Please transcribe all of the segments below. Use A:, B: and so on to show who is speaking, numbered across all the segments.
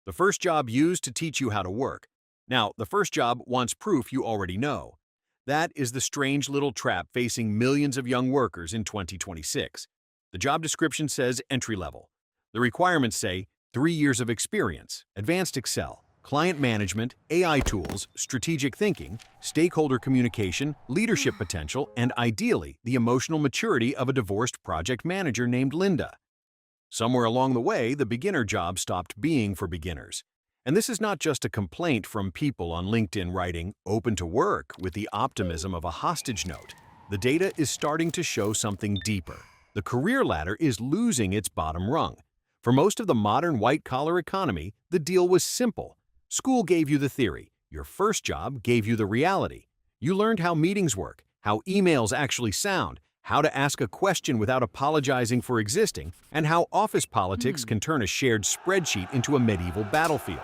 A: The first job used to teach you how to work. Now, the first job wants proof you already know. That is the strange little trap facing millions of young workers in 2026. The job description says entry level. The requirements say 3 years of experience, advanced Excel, client management, AI tools, strategic thinking, stakeholder communication, leadership potential, and ideally, the emotional maturity of a divorced project manager named Linda. Somewhere along the way, the beginner job stopped being for beginners. And this is not just a complaint from people on LinkedIn writing open to work with the optimism of a hostage note. The data is starting to show something deeper. The career ladder is losing its bottom rung. For most of the modern white-collar economy, the deal was simple. School gave you the theory. Your first job gave you the reality. You learned how meetings work, how emails actually sound, how to ask a question without apologizing for existing, and how office politics can turn a shared spreadsheet into a medieval battlefield.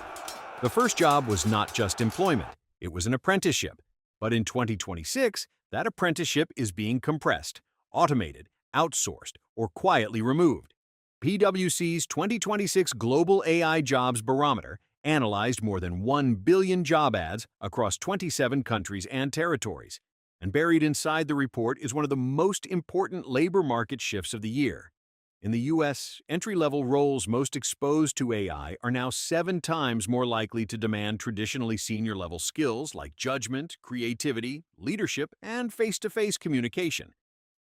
A: The first job was not just employment, it was an apprenticeship. But in 2026, that apprenticeship is being compressed, automated, outsourced, or quietly removed. PwC's 2026 Global AI Jobs Barometer analyzed more than 1 billion job ads across 27 countries and territories. And buried inside the report is one of the most important labor market shifts of the year. In the U.S., entry-level roles most exposed to AI are now 7 times more likely to demand traditionally senior-level skills like judgment, creativity, leadership, and face-to-face communication.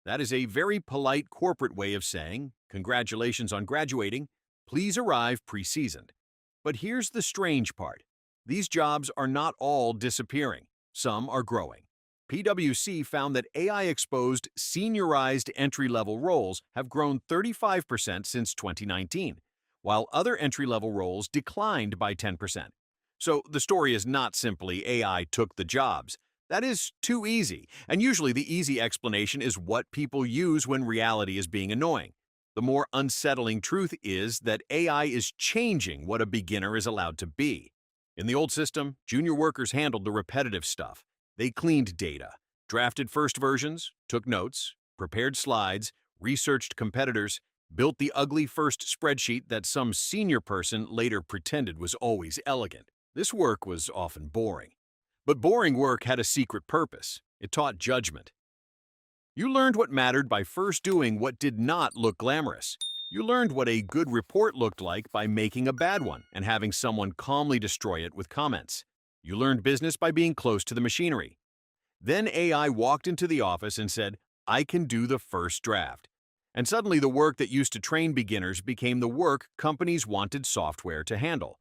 A: That is a very polite corporate way of saying, "Congratulations on graduating. Please arrive pre-seasoned." But here's the strange part. These jobs are not all disappearing. Some are growing. PwC found that AI-exposed, seniorized entry-level roles have grown 35% since 2019, while other entry-level roles declined by 10%. So the story is not simply AI took the jobs. That is too easy, and usually the easy explanation is what people use when reality is being annoying. The more unsettling truth is that AI is changing what a beginner is allowed to be. In the old system, junior workers handled the repetitive stuff. They cleaned data, drafted first versions, took notes, prepared slides, researched competitors, built the ugly first spreadsheet that some senior person later pretended was always elegant. This work was often boring. But boring work had a secret purpose. It taught judgment. You learned what mattered by first doing what did not look glamorous. You learned what a good report looked like by making a bad one and having someone calmly destroy it with comments. You learned business by being close to the machinery. Then AI walked into the office and said, "I can do the first draft." And suddenly the work that used to train beginners became the work companies wanted software to handle.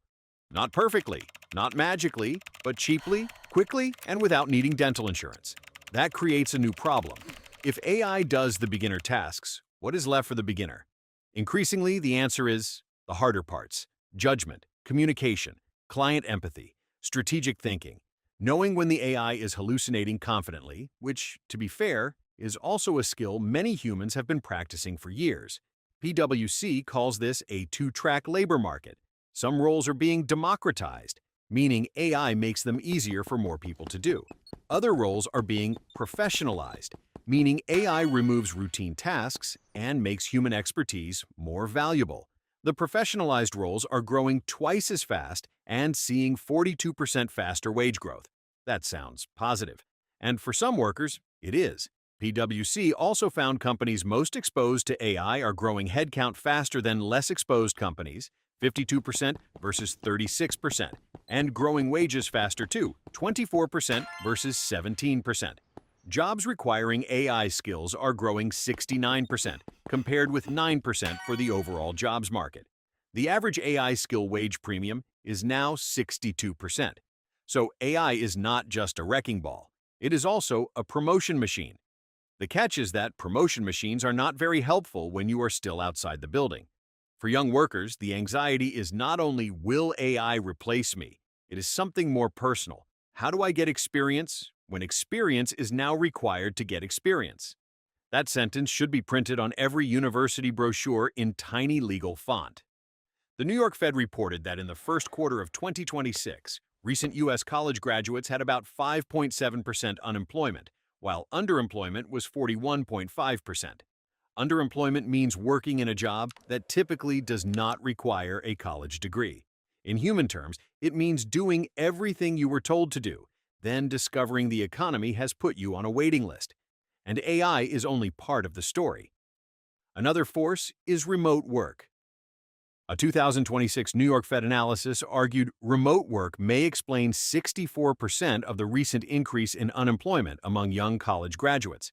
A: Not perfectly, not magically, but cheaply, quickly, and without needing dental insurance. That creates a new problem. If AI does the beginner tasks, what is left for the beginner? Increasingly, the answer is the harder parts: judgment, communication, client empathy, strategic thinking, knowing when the AI is hallucinating confidently, which, to be fair, is also a skill many humans have been practicing for years. PwC calls this a two-track labor market. Some roles are being democratized, meaning AI makes them easier for more people to do. Other roles are being professionalized, meaning AI removes routine tasks and makes human expertise more valuable. The professionalized roles are growing twice as fast and seeing 42% faster wage growth. That sounds positive. And for some workers, it is. PwC also found companies most exposed to AI are growing headcount faster than less exposed companies, 52% versus 36%, and growing wages faster too, 24% versus 17%. Jobs requiring AI skills are growing 69%, compared with 9% for the overall jobs market. The average AI skill wage premium is now 62%. So AI is not just a wrecking ball. It is also a promotion machine. The catch is that promotion machines are not very helpful when you are still outside the building. For young workers, the anxiety is not only, will AI replace me? It is something more personal. How do I get experience when experience is now required to get experience? That sentence should be printed on every university brochure in tiny legal font. The New York Fed reported that in the first quarter of 2026, recent U.S. college graduates had about 5.7% unemployment, while underemployment was 41.5%. Underemployment means working in a job that typically does not require a college degree. In human terms, it means doing everything you were told to do, then discovering the economy has put you on a waiting list. And AI is only part of the story. Another force is remote work. A 2026 New York Fed analysis argued remote work may explain 64% of the recent increase in unemployment among young college graduates.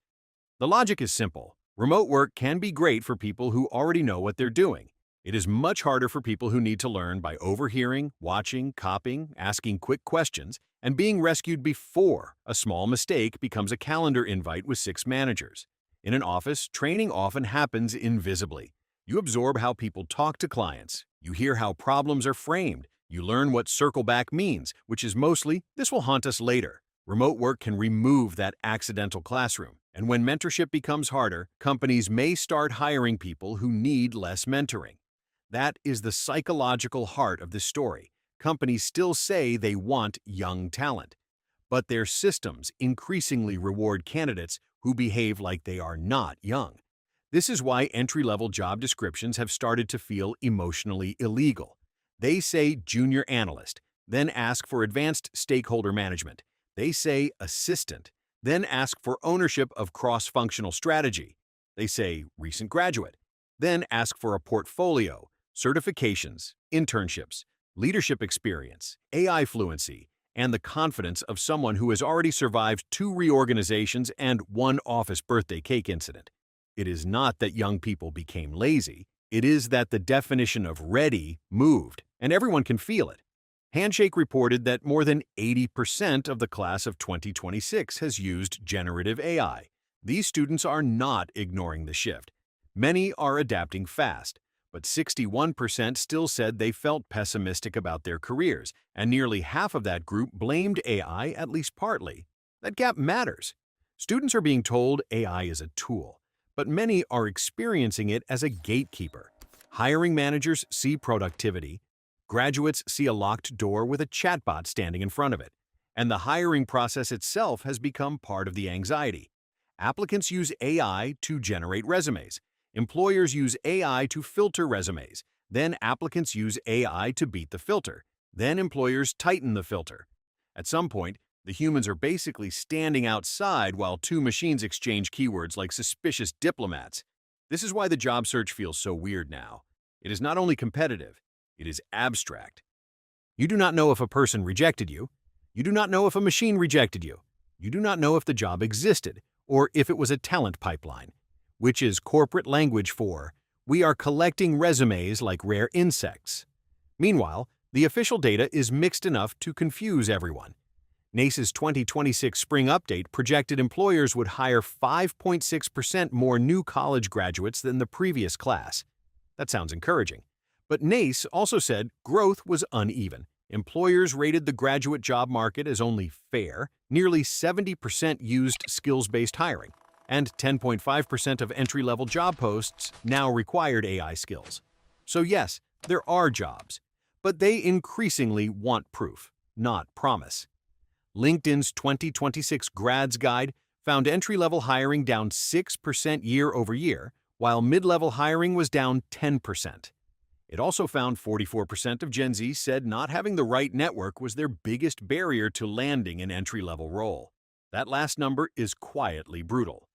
A: The logic is simple. Remote work can be great for people who already know what they're doing. It is much harder for people who need to learn by overhearing, watching, copying, asking quick questions, and being rescued before a small mistake becomes a calendar invite with 6 managers. In an office, training often happens invisibly. You absorb how people talk to clients. You hear how problems are framed. You learn what circle back means, which is mostly, "This will haunt us later." Remote work can remove that accidental classroom. And when mentorship becomes harder, companies may start hiring people who need less mentoring. That is the psychological heart of this story. Companies still say they want young talent, but their systems increasingly reward candidates who behave like they are not young. This is why entry-level job descriptions have started to feel emotionally illegal. They say junior analyst, then ask for advanced stakeholder management. They say assistant, then ask for ownership of cross-functional strategy. They say recent graduate, then ask for a portfolio, certifications, internships, leadership experience, AI fluency, and the confidence of someone who has already survived 2 reorganizations and 1 office birthday cake incident. It is not that young people became lazy. It is that the definition of ready moved, and everyone can feel it. Handshake reported that more than 80% of the class of 2026 has used generative AI. These students are not ignoring the shift. Many are adapting fast, but 61% still said they felt pessimistic about their careers, and nearly half of that group blamed AI at least partly. That gap matters. Students are being told AI is a tool, but many are experiencing it as a gatekeeper. Hiring managers see productivity. Graduates see a locked door with a chatbot standing in front of it. And the hiring process itself has become part of the anxiety. Applicants use AI to generate resumes. Employers use AI to filter resumes. Then applicants use AI to beat the filter. Then employers tighten the filter. At some point, the humans are basically standing outside while 2 machines exchange keywords like suspicious diplomats. This is why the job search feels so weird now. It is not only competitive, it is abstract. You do not know if a person rejected you. You do not know if a machine rejected you. You do not know if the job existed or if it was a talent pipeline, which is corporate language for, "We are collecting resumes like rare insects." Meanwhile, the official data is mixed enough to confuse everyone. NACE's 2026 spring update projected employers would hire 5.6% more new college graduates than the previous class. That sounds encouraging. But NACE also said growth was uneven. Employers rated the graduate job market as only fair. Nearly 70% used skills-based hiring, and 10.5% of entry-level job posts now required AI skills. So yes, there are jobs, but they increasingly want proof, not promise. LinkedIn's 2026 Grads Guide found entry-level hiring down 6% year over year, while mid-level hiring was down 10%. It also found 44% of Gen Z said not having the right network was their biggest barrier to landing an entry-level role. That last number is quietly brutal.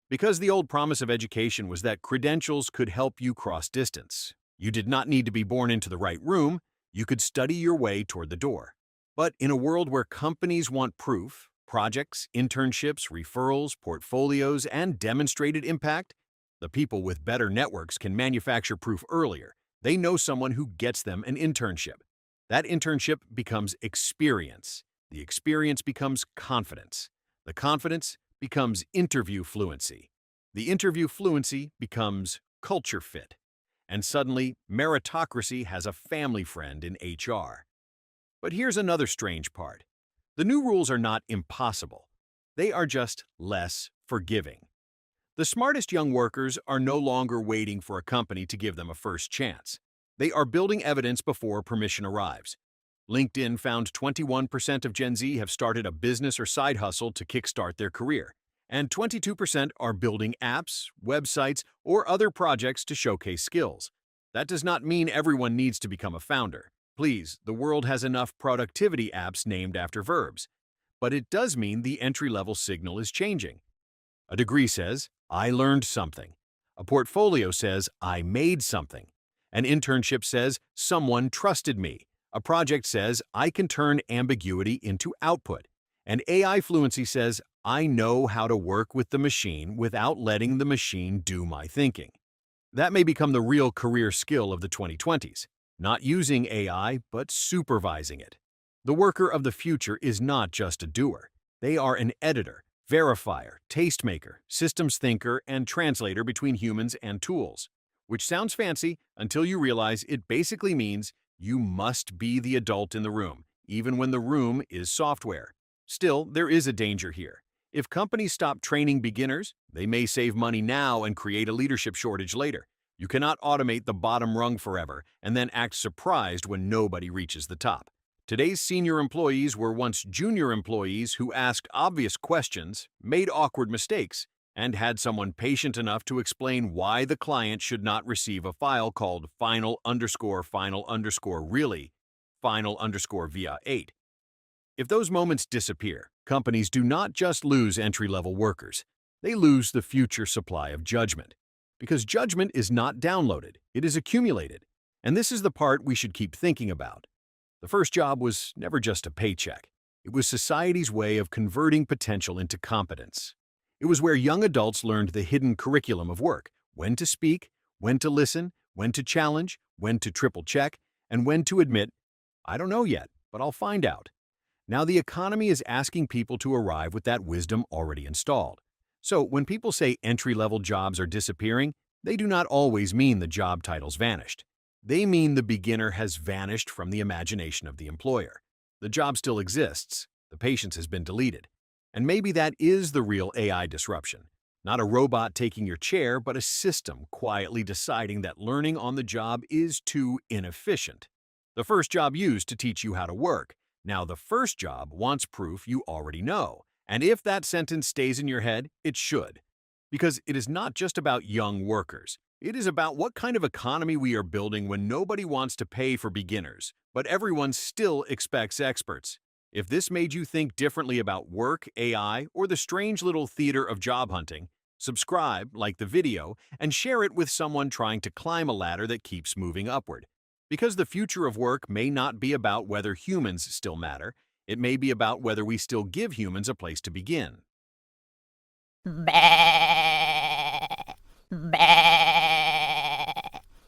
A: Because the old promise of education was that credentials could help you cross distance. You did not need to be born into the right room, you could study your way toward the door. But in a world where companies want proof, projects, internships, referrals, portfolios, and demonstrated impact, the people with better networks can manufacture proof earlier. They know someone who gets them an internship. That internship becomes experience. The experience becomes confidence. The confidence becomes interview fluency. The interview fluency becomes culture fit. And suddenly, meritocracy has a family friend in HR. But here's another strange part. The new rules are not impossible. They are just less forgiving. The smartest young workers are no longer waiting for a company to give them a first chance. They are building evidence before permission arrives. LinkedIn found 21% of Gen Z have started a business or side hustle to kickstart their career, and 22% are building apps, websites, or other projects to showcase skills. That does not mean everyone needs to become a founder. Please, the world has enough productivity apps named after verbs, but it does mean the entry-level signal is changing. A degree says, I learned something. A portfolio says, I made something. An internship says, someone trusted me. A project says, I can turn ambiguity into output. And AI fluency says, I know how to work with the machine without letting the machine do my thinking. That may become the real career skill of the 2020s, not using AI, but supervising it. The worker of the future is not just a doer. They are an editor, verifier, tastemaker, systems thinker, and translator between humans and tools. Which sounds fancy until you realize it basically means you must be the adult in the room, even when the room is software. Still, there is a danger here. If companies stop training beginners, they may save money now and create a leadership shortage later. You cannot automate the bottom rung forever and then act surprised when nobody reaches the top. Today's senior employees were once junior employees who asked obvious questions, made awkward mistakes, and had someone patient enough to explain why the client should not receive a file called final_really final_ via 8. If those moments disappear, companies do not just lose entry-level workers, they lose the future supply of judgment. Because judgment is not downloaded, it is accumulated. And this is the part we should keep thinking about. The first job was never just a paycheck. It was society's way of converting potential into competence. It was where young adults learned the hidden curriculum of work: when to speak, when to listen, when to challenge, when to triple check, and when to admit, I don't know yet, but I'll find out. Now the economy is asking people to arrive with that wisdom already installed. So when people say entry-level jobs are disappearing, they do not always mean the job titles vanished. They mean the beginner has vanished from the imagination of the employer. The job still exists, the patience has been deleted. And maybe that is the real AI disruption. Not a robot taking your chair, but a system quietly deciding that learning on the job is too inefficient. The first job used to teach you how to work. Now the first job wants proof you already know. And if that sentence stays in your head, it should. Because it is not just about young workers. It is about what kind of economy we are building when nobody wants to pay for beginners, but everyone still expects experts. If this made you think differently about work, AI, or the strange little theater of job hunting, subscribe, like the video, and share it with someone trying to climb a ladder that keeps moving upward. Because the future of work may not be about whether humans still matter, it may be about whether we still give humans a place to begin.
B: Bleh. Bleh.